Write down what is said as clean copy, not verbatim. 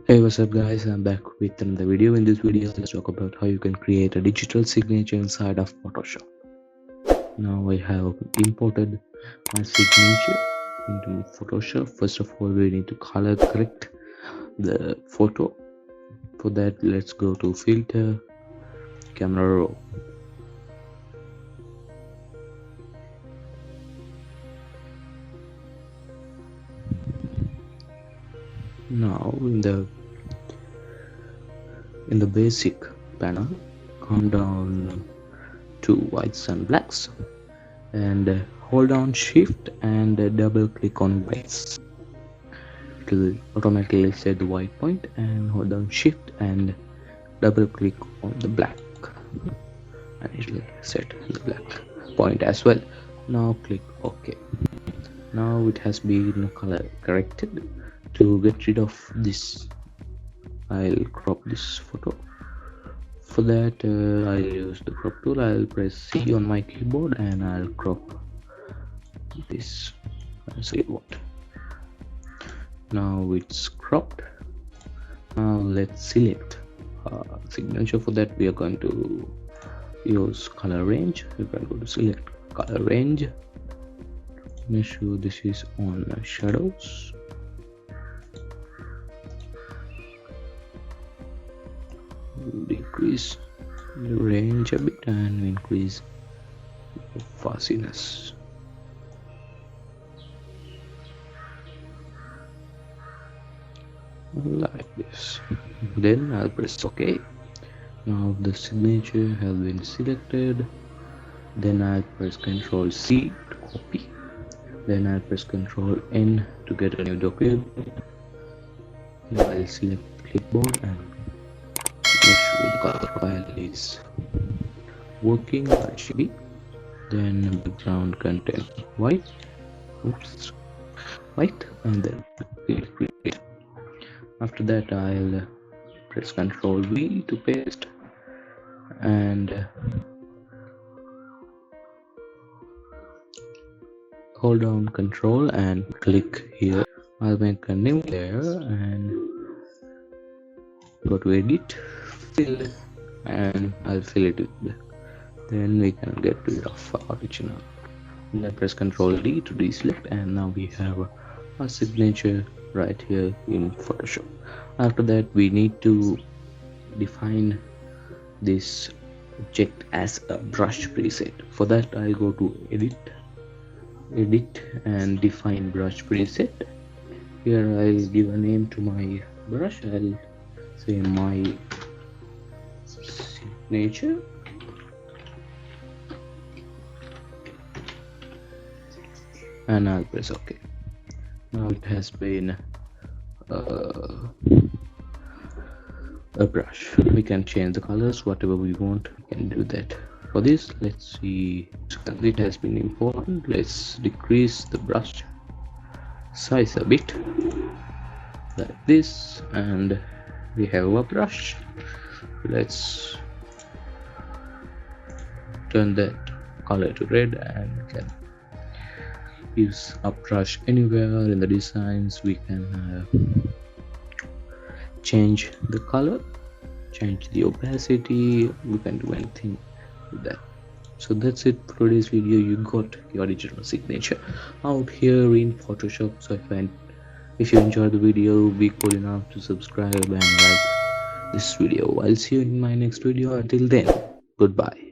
Hey, what's up guys, I'm back with another video. In this video let's talk about how you can create a digital signature inside of Photoshop. Now I have imported my signature into Photoshop. First of all, we need to color correct the photo. For that, let's go to filter, camera raw. Now in the basic panel, come down to whites and blacks and hold down shift and double click on whites. It will automatically set the white point, and hold down shift and double click on the black and it will set the black point as well. Now click OK. Now it has been color corrected. To get rid of this, I'll crop this photo. For that, I'll use the crop tool. I'll press C on my keyboard and I'll crop this. See what? Now it's cropped. Now let's select signature. For that, we are going to use color range. We're going to go to select color range. Make sure this is on shadows. Decrease the range a bit and increase the fuzziness. Like this. Then I'll press OK. Now the signature has been selected. Then I'll press Ctrl C to copy. Then I'll press Ctrl N to get a new document. Now I'll select clipboard and make sure the color file is working RGB. Then background content white, and then create. After that, I'll press Ctrl V to paste and hold down Ctrl and click here. I'll make a new layer and go to edit, fill, and I'll fill it with black. Then we can get rid of our original. Then press Ctrl D to deselect, and now we have a signature right here in Photoshop. After that, we need to define this object as a brush preset. For that, I'll go to edit and define brush preset. Here I'll give a name to my brush. I'll say my signature, and I'll press OK. Now it has been a brush. We can change the colors whatever we want. We can do that. For this, let's see, it has been important. Let's decrease the brush size a bit like this, and we have a brush. Let's turn that color to red, and we can use a brush anywhere in the designs. We can change the color, change the opacity. We can do anything with that. So that's it for today's video. You got your digital signature out here in Photoshop. So if you enjoyed the video, be cool enough to subscribe and like this video. I'll see you in my next video. Until then, goodbye.